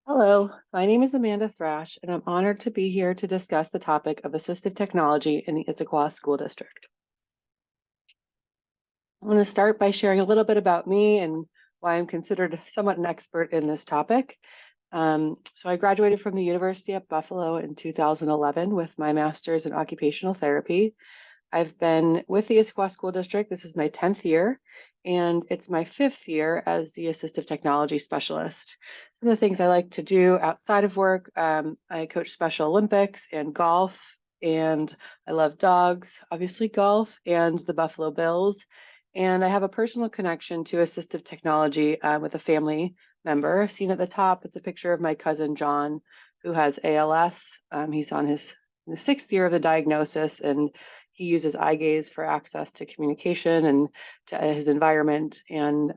Hello, my name is Amanda Thrash, and I'm honored to be here to discuss the topic of assistive technology in the Issaquah School District. I'm going to start by sharing a little bit about me and why I'm considered somewhat an expert in this topic. So I graduated from the University of Buffalo in 2011 with my master's in occupational therapy. I've been with the Issaquah School District. This is my 10th year, and it's my 5th year as the Assistive Technology Specialist. Some of the things I like to do outside of work, I coach Special Olympics and golf, and I love dogs, obviously golf, and the Buffalo Bills. And I have a personal connection to assistive technology with a family member. Seen at the top, it's a picture of my cousin John, who has ALS. He's on in the 6th year of the diagnosis, and he uses eye gaze for access to communication and to his environment. And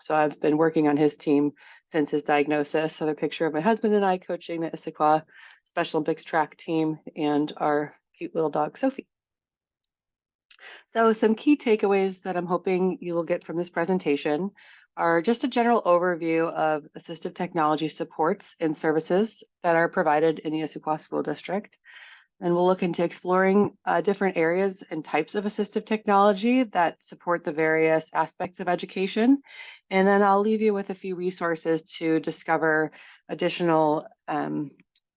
so I've been working on his team since his diagnosis. Another picture of my husband and I coaching the Issaquah Special Olympics track team and our cute little dog, Sophie. So some key takeaways that I'm hoping you will get from this presentation are just a general overview of assistive technology supports and services that are provided in the Issaquah School District. And we'll look into exploring different areas and types of assistive technology that support the various aspects of education. And then I'll leave you with a few resources to discover additional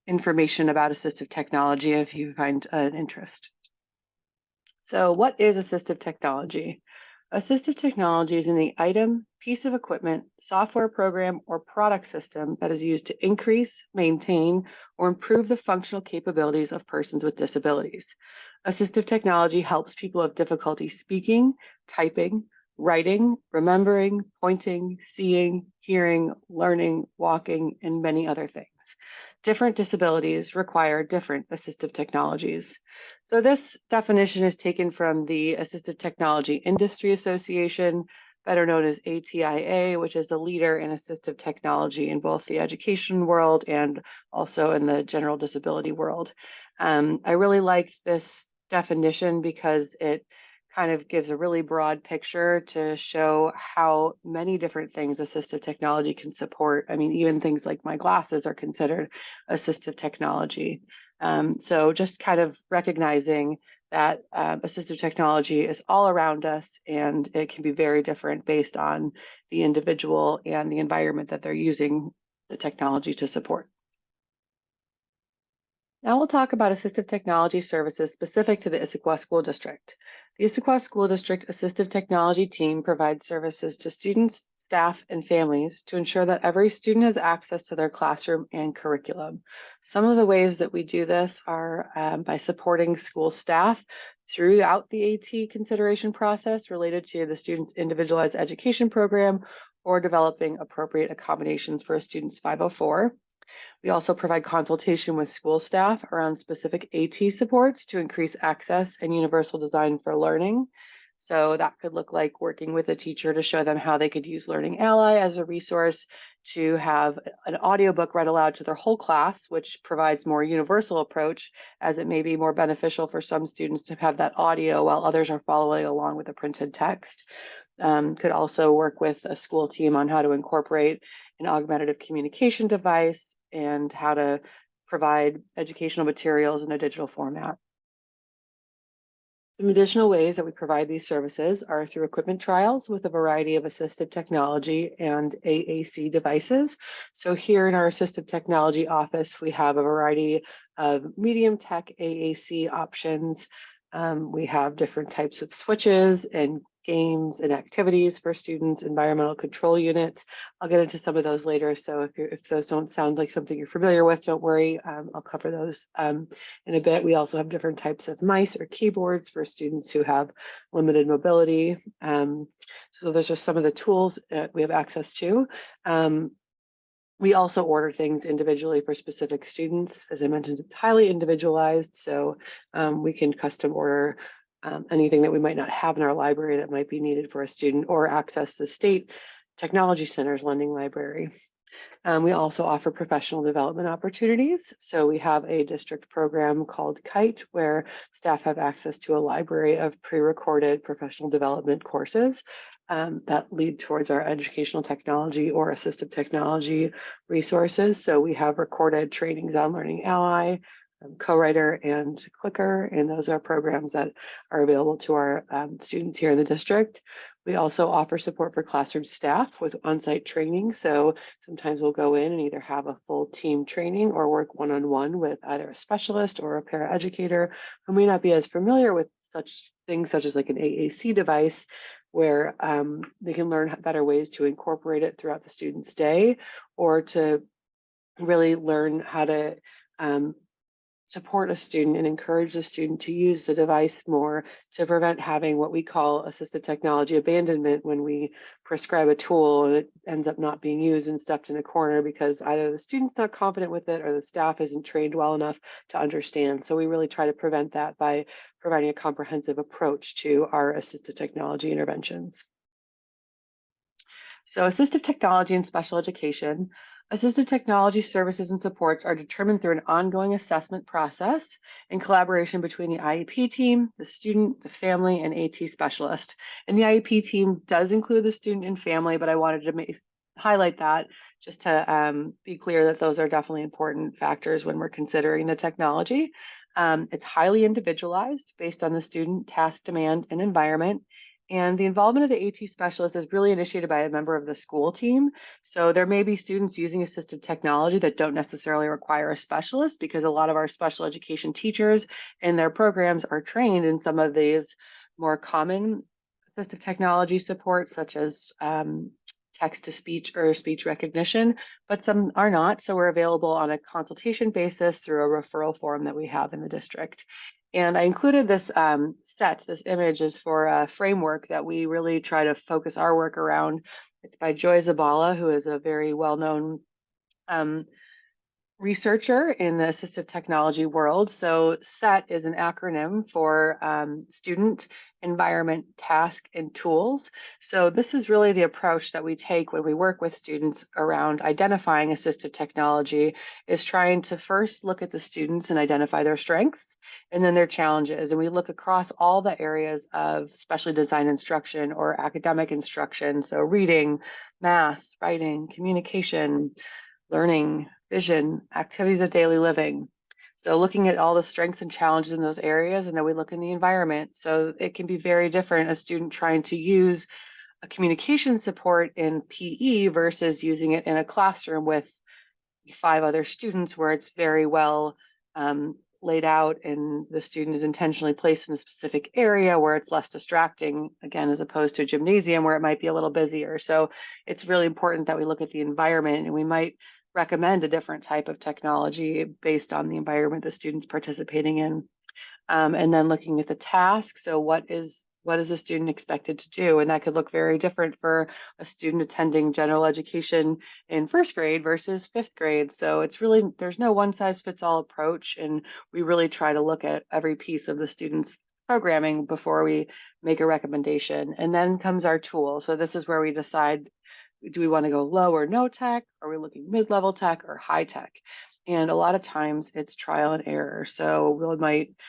information about assistive technology if you find an interest. So what is assistive technology? Assistive technology is any item, piece of equipment, software program, or product system that is used to increase, maintain, or improve the functional capabilities of persons with disabilities. Assistive technology helps people have difficulty speaking, typing, writing, remembering, pointing, seeing, hearing, learning, walking, and many other things. Different disabilities require different assistive technologies. So this definition is taken from the Assistive Technology Industry Association, better known as ATIA, which is a leader in assistive technology in both the education world and also in the general disability world. I really liked this definition because it kind of gives a really broad picture to show how many different things assistive technology can support. I mean, even things like my glasses are considered assistive technology. So just kind of recognizing that assistive technology is all around us, and it can be very different based on the individual and the environment that they're using the technology to support. Now we'll talk about assistive technology services specific to the Issaquah School District. The Issaquah School District Assistive Technology team provides services to students, staff, and families to ensure that every student has access to their classroom and curriculum. Some of the ways that we do this are by supporting school staff throughout the AT consideration process related to the student's individualized education program or developing appropriate accommodations for a student's 504. We also provide consultation with school staff around specific AT supports to increase access and universal design for learning. So that could look like working with a teacher to show them how they could use Learning Ally as a resource to have an audiobook read aloud to their whole class, which provides more universal approach, as it may be more beneficial for some students to have that audio while others are following along with the printed text. Could also work with a school team on how to incorporate an augmentative communication device and how to provide educational materials in a digital format. Some additional ways that we provide these services are through equipment trials with a variety of assistive technology and AAC devices. So here in our assistive technology office, we have a variety of medium tech AAC options. We have different types of switches and games and activities for students, environmental control units. I'll get into some of those later. So if those don't sound like something you're familiar with, don't worry. I'll cover those in a bit. We also have different types of mice or keyboards for students who have limited mobility. So those are some of the tools that we have access to. We also order things individually for specific students. As I mentioned, it's highly individualized, so we can custom order anything that we might not have in our library that might be needed for a student, or access the state technology center's lending library. We also offer professional development opportunities. So we have a district program called KITE, where staff have access to a library of pre-recorded professional development courses that lead towards our educational technology or assistive technology resources. So we have recorded trainings on Learning Ally, Co-Writer, and Clicker, and those are programs that are available to our students here in the district. We also offer support for classroom staff with on-site training. So sometimes we'll go in and either have a full team training or work one-on-one with either a specialist or a paraeducator who may not be as familiar with such things such as like an AAC device, where they can learn better ways to incorporate it throughout the student's day, or to really learn how to support a student and encourage the student to use the device more to prevent having what we call assistive technology abandonment, when we prescribe a tool and it ends up not being used and stuffed in a corner because either the student's not confident with it or the staff isn't trained well enough to understand. So we really try to prevent that by providing a comprehensive approach to our assistive technology interventions. So assistive technology in special education. Assistive technology services and supports are determined through an ongoing assessment process in collaboration between the IEP team, the student, the family, and AT specialist. And the IEP team does include the student and family, but I wanted to highlight that just to be clear that those are definitely important factors when we're considering the technology. It's highly individualized based on the student, task, demand, and environment. And the involvement of the AT specialist is really initiated by a member of the school team. So there may be students using assistive technology that don't necessarily require a specialist, because a lot of our special education teachers in their programs are trained in some of these more common assistive technology support, such as text to speech or speech recognition, but some are not. So we're available on a consultation basis through a referral form that we have in the district. And I included this this image is for a framework that we really try to focus our work around. It's by Joy Zabala, who is a very well-known researcher in the assistive technology world. So SET is an acronym for student, environment, task, and tools. So this is really the approach that we take when we work with students around identifying assistive technology, is trying to first look at the students and identify their strengths and then their challenges. And we look across all the areas of specially designed instruction or academic instruction. So reading, math, writing, communication, learning, vision, activities of daily living. So looking at all the strengths and challenges in those areas, and then we look in the environment. So it can be very different, a student trying to use a communication support in PE versus using it in a classroom with 5 other students, where it's very well laid out and the student is intentionally placed in a specific area where it's less distracting, again, as opposed to a gymnasium where it might be a little busier. So it's really important that we look at the environment, and we might recommend a different type of technology based on the environment the student's participating in. And then looking at the task. So what is a student expected to do? And that could look very different for a student attending general education in 1st grade versus 5th grade. So it's really, there's no one size fits all approach. And we really try to look at every piece of the student's programming before we make a recommendation. And then comes our tool. So this is where we decide, do we want to go low or no tech? Are we looking mid-level tech or high tech? And a lot of times it's trial and error. So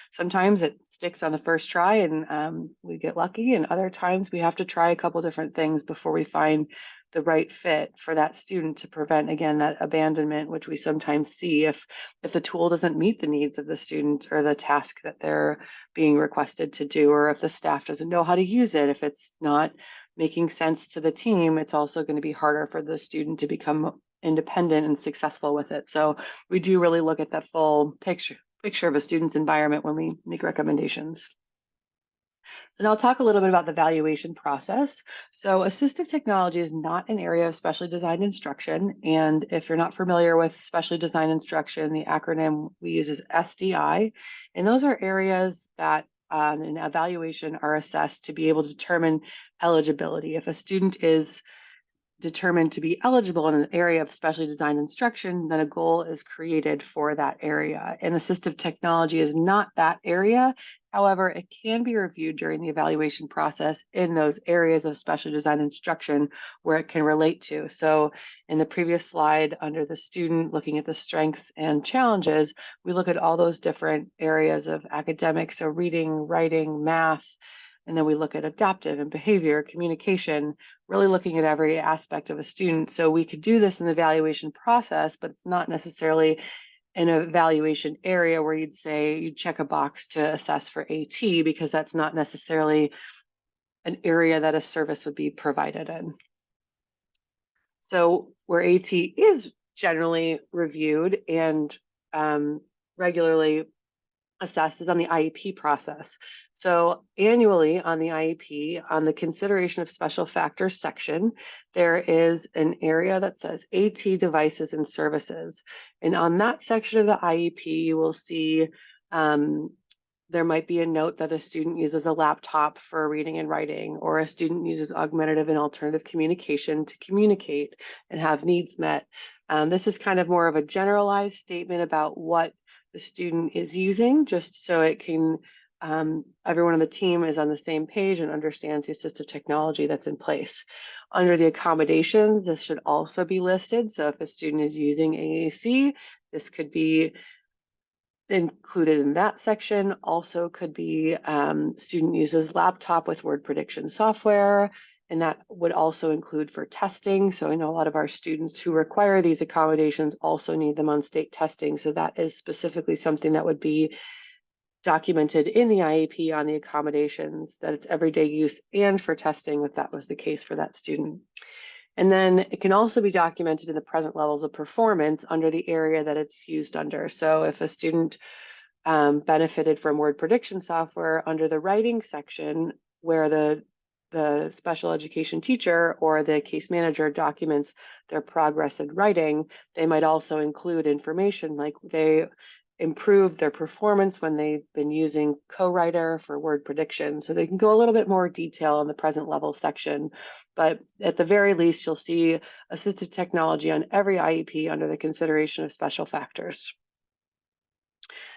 sometimes it sticks on the first try and we get lucky. And other times we have to try a couple different things before we find the right fit for that student to prevent, again, that abandonment, which we sometimes see if the tool doesn't meet the needs of the student or the task that they're being requested to do, or if the staff doesn't know how to use it, if it's not making sense to the team, it's also going to be harder for the student to become independent and successful with it. So we do really look at that full picture of a student's environment when we make recommendations. So now I'll talk a little bit about the evaluation process. So assistive technology is not an area of specially designed instruction. And if you're not familiar with specially designed instruction, the acronym we use is SDI. And those are areas that in evaluation are assessed to be able to determine eligibility. If a student is determined to be eligible in an area of specially designed instruction, then a goal is created for that area. And assistive technology is not that area. However, it can be reviewed during the evaluation process in those areas of specially designed instruction where it can relate to. So in the previous slide, under the student, looking at the strengths and challenges, we look at all those different areas of academics, so reading, writing, math, and then we look at adaptive and behavior, communication, really looking at every aspect of a student. So we could do this in the evaluation process, but it's not necessarily an evaluation area where you'd say you check a box to assess for AT, because that's not necessarily an area that a service would be provided in. So where AT is generally reviewed and regularly assessed is on the IEP process. So annually on the IEP, on the consideration of special factors section, there is an area that says AT devices and services. And on that section of the IEP, you will see there might be a note that a student uses a laptop for reading and writing, or a student uses augmentative and alternative communication to communicate and have needs met. This is kind of more of a generalized statement about what the student is using, just so it can, everyone on the team is on the same page and understands the assistive technology that's in place. Under the accommodations, this should also be listed. So if a student is using AAC, this could be included in that section. Also could be student uses laptop with word prediction software, and that would also include for testing. So I know a lot of our students who require these accommodations also need them on state testing. So that is specifically something that would be documented in the IEP on the accommodations, that it's everyday use and for testing if that was the case for that student. And then it can also be documented in the present levels of performance under the area that it's used under. So if a student benefited from word prediction software under the writing section, where the special education teacher or the case manager documents their progress in writing, they might also include information like they improved their performance when they've been using co-writer for word prediction. So they can go a little bit more detail in the present level section, but at the very least, you'll see assistive technology on every IEP under the consideration of special factors.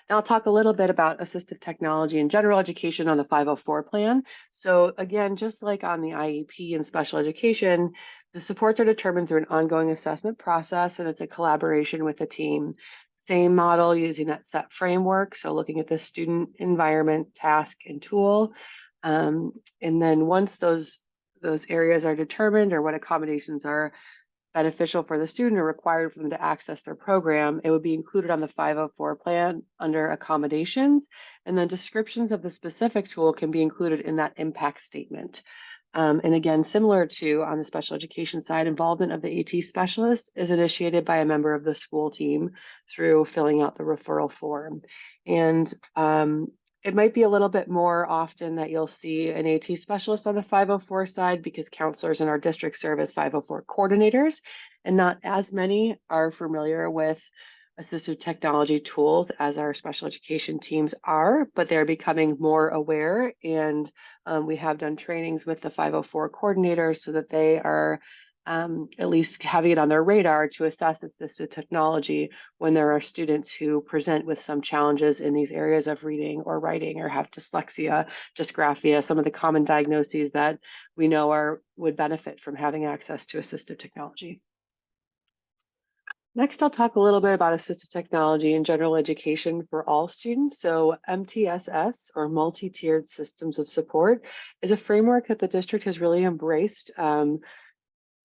Now I'll talk a little bit about assistive technology and general education on the 504 plan. So again, just like on the IEP and special education, the supports are determined through an ongoing assessment process, and it's a collaboration with the team. Same model using that SET framework. So looking at the student, environment, task, and tool. And then once those areas are determined, or what accommodations are beneficial for the student or required for them to access their program, it would be included on the 504 plan under accommodations. And then descriptions of the specific tool can be included in that impact statement. And again, similar to on the special education side, involvement of the AT specialist is initiated by a member of the school team through filling out the referral form. And it might be a little bit more often that you'll see an AT specialist on the 504 side, because counselors in our district serve as 504 coordinators, and not as many are familiar with assistive technology tools as our special education teams are, but they're becoming more aware. And we have done trainings with the 504 coordinators so that they are at least having it on their radar to assess assistive technology when there are students who present with some challenges in these areas of reading or writing, or have dyslexia, dysgraphia, some of the common diagnoses that we know would benefit from having access to assistive technology. Next, I'll talk a little bit about assistive technology in general education for all students. So MTSS, or multi-tiered systems of support, is a framework that the district has really embraced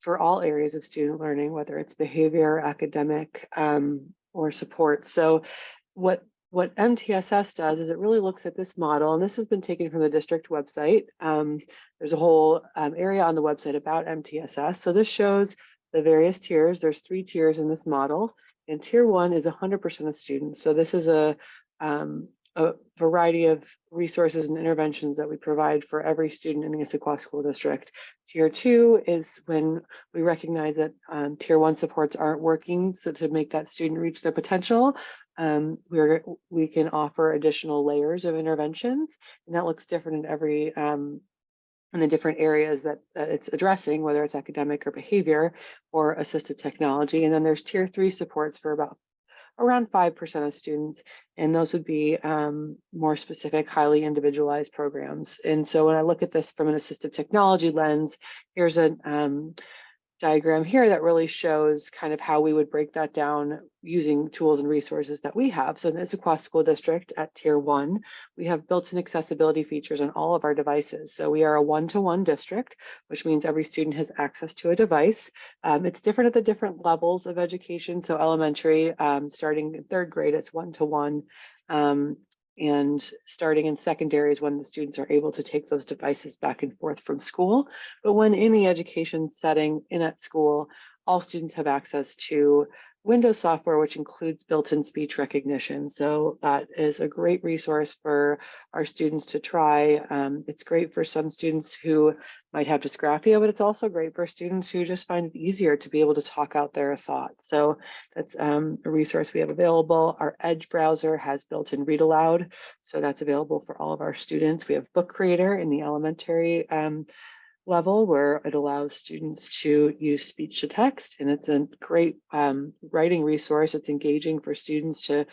for all areas of student learning, whether it's behavior, academic, or support. So what MTSS does is it really looks at this model, and this has been taken from the district website. There's a whole area on the website about MTSS. So this shows the various tiers. There's 3 tiers in this model, and tier 1 is 100% of students. So this is a variety of resources and interventions that we provide for every student in the Issaquah School District. Tier 2 is when we recognize that tier 1 supports aren't working, so to make that student reach their potential, we can offer additional layers of interventions, and that looks different in every and the different areas that it's addressing, whether it's academic or behavior or assistive technology. And then there's tier 3 supports for around 5% of students, and those would be more specific, highly individualized programs. And so when I look at this from an assistive technology lens, here's a diagram here that really shows kind of how we would break that down using tools and resources that we have. So in the Issaquah School District at Tier 1, we have built-in accessibility features on all of our devices. So we are a one-to-one district, which means every student has access to a device. It's different at the different levels of education. So elementary, starting in 3rd grade, it's one-to-one. And starting in secondary is when the students are able to take those devices back and forth from school. But when in the education setting in at school, all students have access to Windows software, which includes built-in speech recognition. So that is a great resource for our students to try. It's great for some students who might have dysgraphia, but it's also great for students who just find it easier to be able to talk out their thoughts. So that's a resource we have available. Our Edge browser has built-in read aloud, so that's available for all of our students. We have Book Creator in the elementary level where it allows students to use speech to text, and it's a great writing resource. It's engaging for students to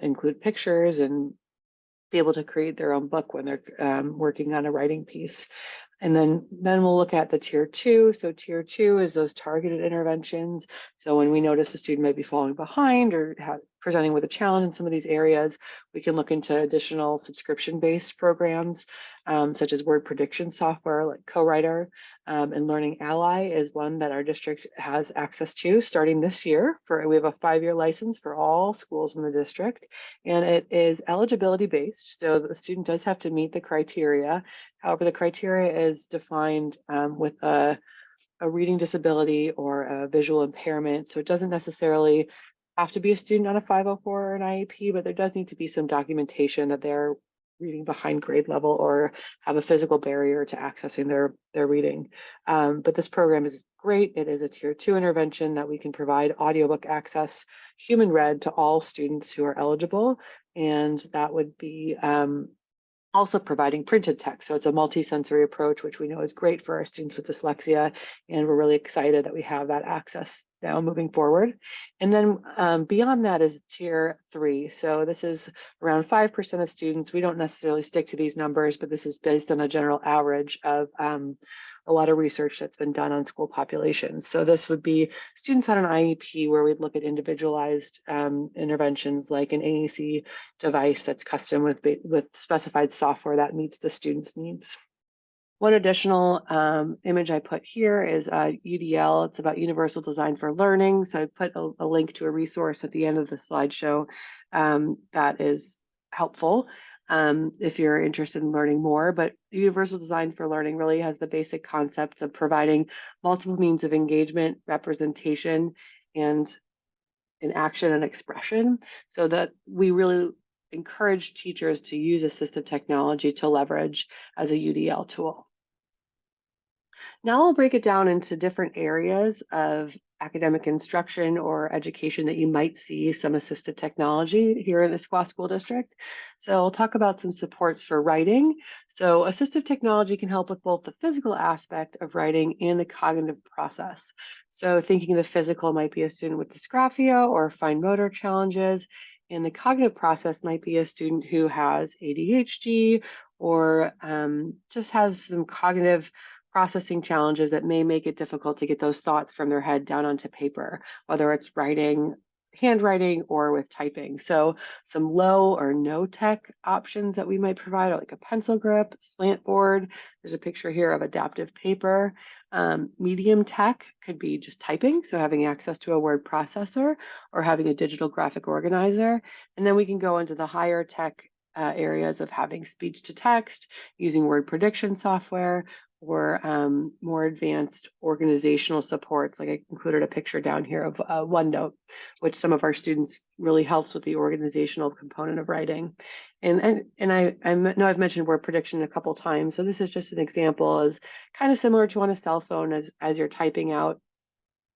include pictures and be able to create their own book when they're working on a writing piece. And then we'll look at the tier 2. So tier 2 is those targeted interventions. So when we notice a student might be falling behind or presenting with a challenge in some of these areas, we can look into additional subscription-based programs, such as word prediction software like Co-Writer, and Learning Ally is one that our district has access to starting this year. We have a 5-year license for all schools in the district, and it is eligibility based. So the student does have to meet the criteria. However, the criteria is defined with a reading disability or a visual impairment. So it doesn't necessarily have to be a student on a 504 or an IEP, but there does need to be some documentation that they're reading behind grade level or have a physical barrier to accessing their reading. But this program is great. It is a tier 2 intervention that we can provide audiobook access, human read to all students who are eligible. And that would be also providing printed text. So it's a multi-sensory approach, which we know is great for our students with dyslexia. And we're really excited that we have that access now moving forward. And then beyond that is tier 3. So this is around 5% of students. We don't necessarily stick to these numbers, but this is based on a general average of a lot of research that's been done on school populations. So this would be students on an IEP where we'd look at individualized interventions like an AAC device that's custom with specified software that meets the student's needs. One additional image I put here is UDL. It's about Universal Design for Learning. So I put a link to a resource at the end of the slideshow that is helpful if you're interested in learning more. But Universal Design for Learning really has the basic concepts of providing multiple means of engagement, representation, and in action and expression, so that we really encourage teachers to use assistive technology to leverage as a UDL tool. Now I'll break it down into different areas of academic instruction or education that you might see some assistive technology here in the Issaquah School District. So I'll talk about some supports for writing. So assistive technology can help with both the physical aspect of writing and the cognitive process. So thinking the physical might be a student with dysgraphia or fine motor challenges, and the cognitive process might be a student who has ADHD or just has some cognitive processing challenges that may make it difficult to get those thoughts from their head down onto paper, whether it's writing, handwriting, or with typing. So some low or no tech options that we might provide are like a pencil grip, slant board. There's a picture here of adaptive paper. Medium tech could be just typing, so having access to a word processor or having a digital graphic organizer. And then we can go into the higher tech areas of having speech to text, using word prediction software, or more advanced organizational supports. Like I included a picture down here of OneNote, which some of our students really helps with the organizational component of writing. And I know I've mentioned word prediction a couple times, so this is just an example, is kind of similar to on a cell phone. As you're typing out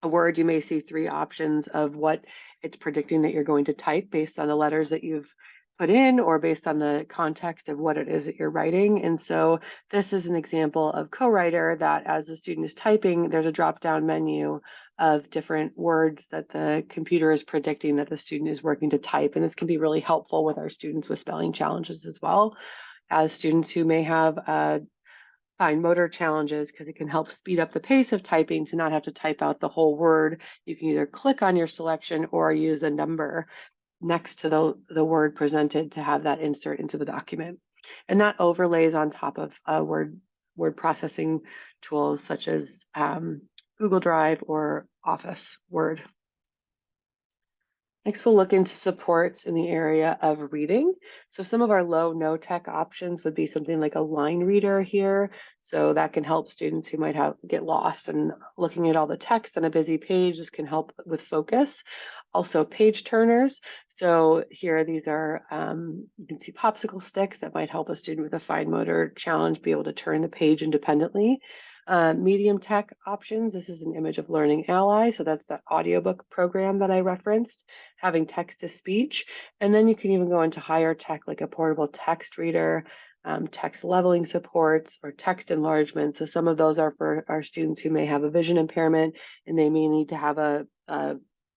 a word, you may see 3 options of what it's predicting that you're going to type based on the letters that you've put in or based on the context of what it is that you're writing. And so this is an example of co-writer that as the student is typing, there's a drop-down menu of different words that the computer is predicting that the student is working to type. And this can be really helpful with our students with spelling challenges as well, as students who may have fine motor challenges, because it can help speed up the pace of typing to not have to type out the whole word. You can either click on your selection or use a number next to the word presented to have that insert into the document. And that overlays on top of word processing tools such as Google Drive or Office Word. Next, we'll look into supports in the area of reading. So some of our low, no tech options would be something like a line reader here. So that can help students who might get lost and looking at all the text on a busy page. This can help with focus. Also page turners. So here, these are, you can see popsicle sticks that might help a student with a fine motor challenge be able to turn the page independently. Medium tech options, this is an image of Learning Ally. So that's that audiobook program that I referenced, having text to speech. And then you can even go into higher tech like a portable text reader, text leveling supports, or text enlargement. So some of those are for our students who may have a vision impairment and they may need to have a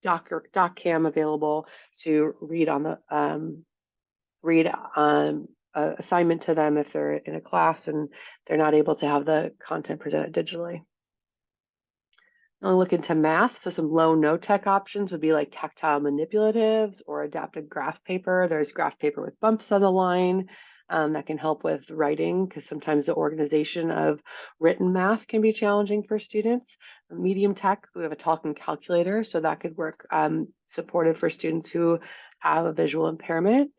doc cam available to read on the assignment to them if they're in a class and they're not able to have the content presented digitally. I'll look into math. So some low, no tech options would be like tactile manipulatives or adaptive graph paper. There's graph paper with bumps on the line that can help with writing, because sometimes the organization of written math can be challenging for students. Medium tech, we have a talking calculator, so that could work supported for students who have a visual impairment.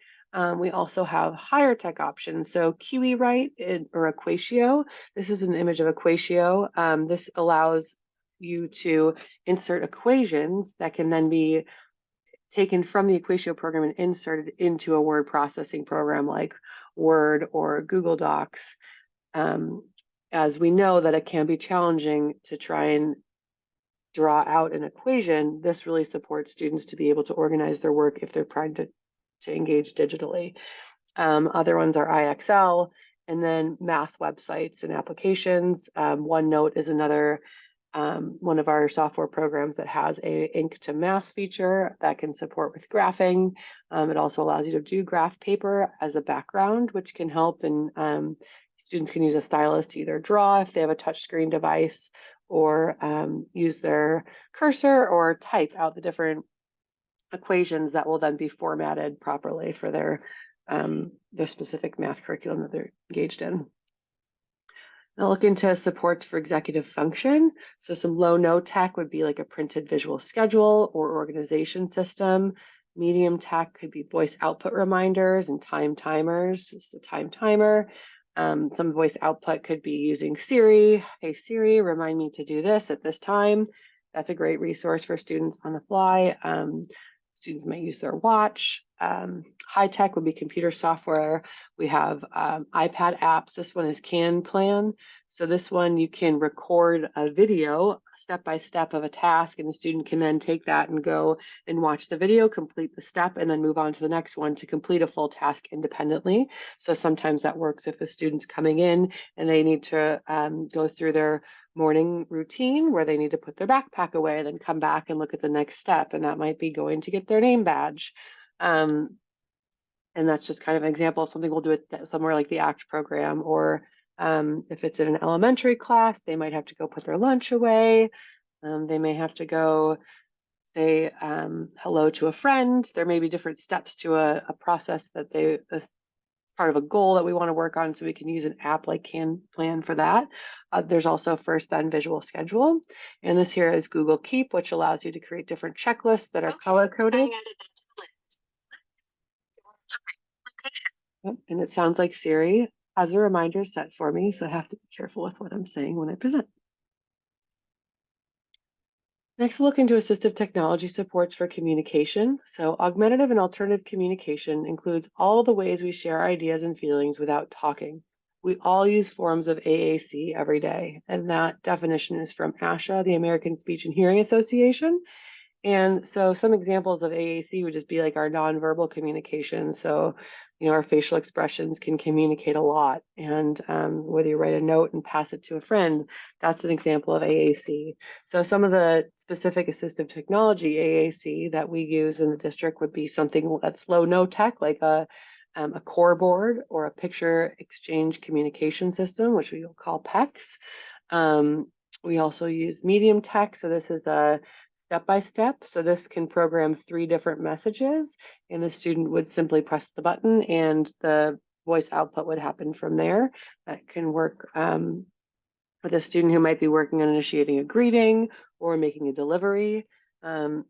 We also have higher tech options. So QE Write or Equatio. This is an image of Equatio. This allows you to insert equations that can then be taken from the Equatio program and inserted into a word processing program like Word or Google Docs. As we know that it can be challenging to try and draw out an equation, this really supports students to be able to organize their work if they're trying to engage digitally. Other ones are IXL, and then math websites and applications. OneNote is another one of our software programs that has a ink to math feature that can support with graphing. It also allows you to do graph paper as a background, which can help, and students can use a stylus to either draw if they have a touchscreen device, or use their cursor or type out the different equations that will then be formatted properly for their specific math curriculum that they're engaged in. Now look into supports for executive function. So some low, no tech would be like a printed visual schedule or organization system. Medium tech could be voice output reminders and time timers. This is a time timer. Some voice output could be using Siri. Hey Siri, remind me to do this at this time. That's a great resource for students on the fly. Students might use their watch. High tech would be computer software. We have iPad apps. This one is CanPlan. So this one you can record a video step by step of a task, and the student can then take that and go and watch the video, complete the step, and then move on to the next one to complete a full task independently. So sometimes that works if a student's coming in and they need to go through their morning routine where they need to put their backpack away, then come back and look at the next step, and that might be going to get their name badge. And that's just kind of an example of something we'll do at somewhere like the ACT program, or if it's in an elementary class, they might have to go put their lunch away. They may have to go say hello to a friend. There may be different steps to a process that part of a goal that we want to work on, so we can use an app like CanPlan for that. There's also First Then Visual Schedule, and this here is Google Keep, which allows you to create different checklists that are color-coded. And it sounds like Siri has a reminder set for me, so I have to be careful with what I'm saying when I present. Next, we'll look into assistive technology supports for communication. So augmentative and alternative communication includes all the ways we share ideas and feelings without talking. We all use forms of AAC every day, and that definition is from ASHA, the American Speech and Hearing Association. And so some examples of AAC would just be like our nonverbal communication. So, our facial expressions can communicate a lot. And whether you write a note and pass it to a friend, that's an example of AAC. So some of the specific assistive technology AAC that we use in the district would be something that's low no tech, like a core board or a picture exchange communication system, which we will call PECS. We also use medium tech. So this is a step-by-step. So this can program 3 different messages, and the student would simply press the button and the voice output would happen from there. That can work with a student who might be working on initiating a greeting or making a delivery.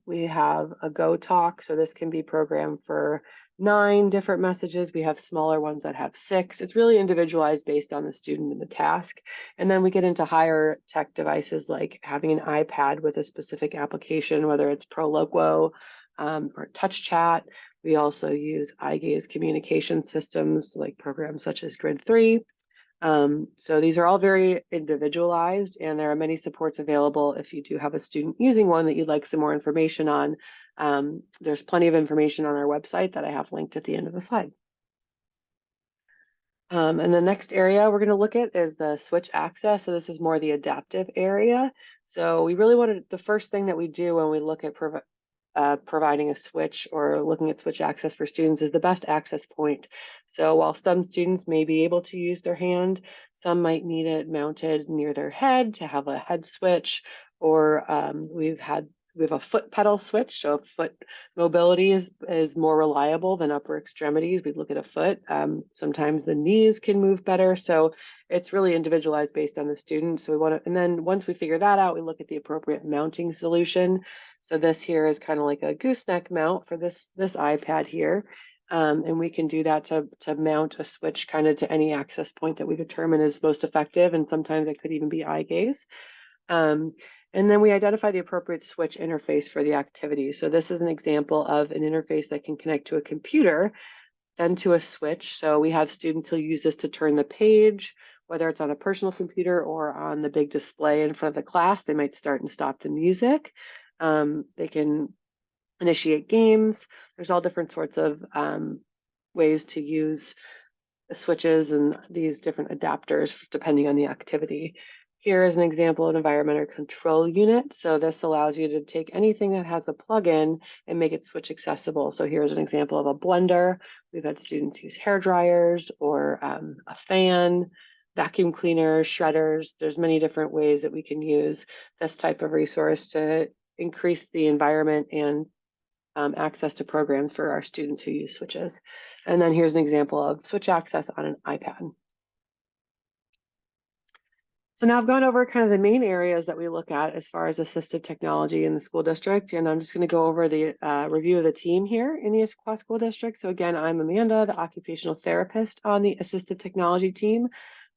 We have a Go Talk, so this can be programmed for 9 different messages. We have smaller ones that have 6. It's really individualized based on the student and the task. And then we get into higher tech devices like having an iPad with a specific application, whether it's Proloquo or Touch Chat. We also use eye gaze communication systems like programs such as Grid 3. So these are all very individualized, and there are many supports available if you do have a student using one that you'd like some more information on. There's plenty of information on our website that I have linked at the end of the slide. And the next area we're going to look at is the switch access. So this is more the adaptive area. So we really wanted, the first thing that we do when we look at providing a switch or looking at switch access for students is the best access point. So while some students may be able to use their hand, some might need it mounted near their head to have a head switch, or we have a foot pedal switch. So foot mobility is more reliable than upper extremities. We look at a foot. Sometimes the knees can move better. So it's really individualized based on the student. So we want to, and then once we figure that out, we look at the appropriate mounting solution. So this here is kind of like a gooseneck mount for this iPad here. And we can do that to mount a switch kind of to any access point that we determine is most effective. And sometimes it could even be eye gaze. And then we identify the appropriate switch interface for the activity. So this is an example of an interface that can connect to a computer, then to a switch. So we have students who use this to turn the page, whether it's on a personal computer or on the big display in front of the class. They might start and stop the music. They can initiate games. There's all different sorts of ways to use switches and these different adapters depending on the activity. Here is an example of an environmental control unit. So this allows you to take anything that has a plug-in and make it switch accessible. So here's an example of a blender. We've had students use hair dryers or a fan, vacuum cleaners, shredders. There's many different ways that we can use this type of resource to increase the environment and access to programs for our students who use switches. And then here's an example of switch access on an iPad. So now I've gone over kind of the main areas that we look at as far as assistive technology in the school district, and I'm just going to go over the review of the team here in the Issaquah School District. So again, I'm Amanda, the occupational therapist on the assistive technology team.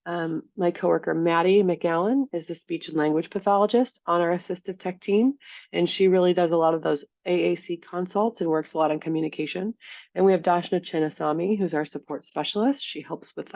My coworker, Maddie McAllen, is the speech and language pathologist on our assistive tech team, and she really does a lot of those AAC consults and works a lot on communication. And we have Dashna Chinnasamy, who's our support specialist. She helps with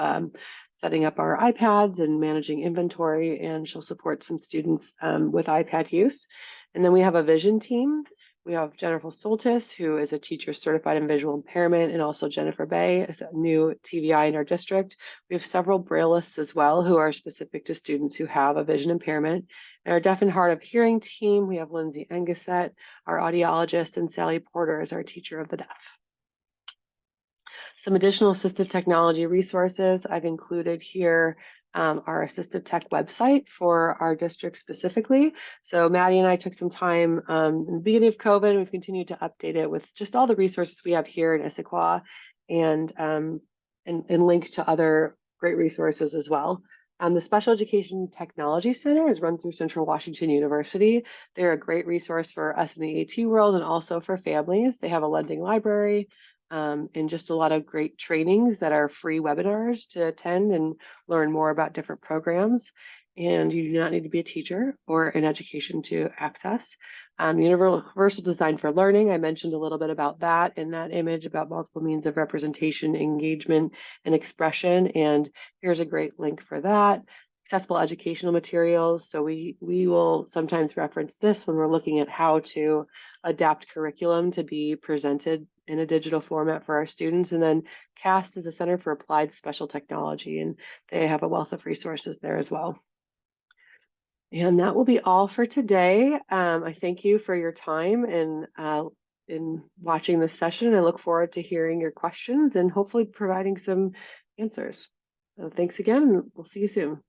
setting up our iPads and managing inventory, and she'll support some students with iPad use. And then we have a vision team. We have Jennifer Soltis, who is a teacher certified in visual impairment, and also Jennifer Bay is a new TVI in our district. We have several Braillists as well, who are specific to students who have a vision impairment. And our deaf and hard of hearing team, we have Lindsay Engesset, our audiologist, and Sally Porter is our teacher of the deaf. Some additional assistive technology resources I've included here. Our assistive tech website for our district specifically. So Maddie and I took some time in the beginning of COVID, and we've continued to update it with just all the resources we have here in Issaquah, and link to other great resources as well. The Special Education Technology Center is run through Central Washington University. They're a great resource for us in the AT world and also for families. They have a lending library, and just a lot of great trainings that are free webinars to attend and learn more about different programs. And you do not need to be a teacher or in education to access. Universal Design for Learning, I mentioned a little bit about that in that image about multiple means of representation, engagement, and expression. And here's a great link for that. accessible educational materials. So we will sometimes reference this when we're looking at how to adapt curriculum to be presented in a digital format for our students. And then CAST is a Center for Applied Special Technology, and they have a wealth of resources there as well. And that will be all for today. I thank you for your time and in watching this session. I look forward to hearing your questions and hopefully providing some answers. So thanks again, and we'll see you soon.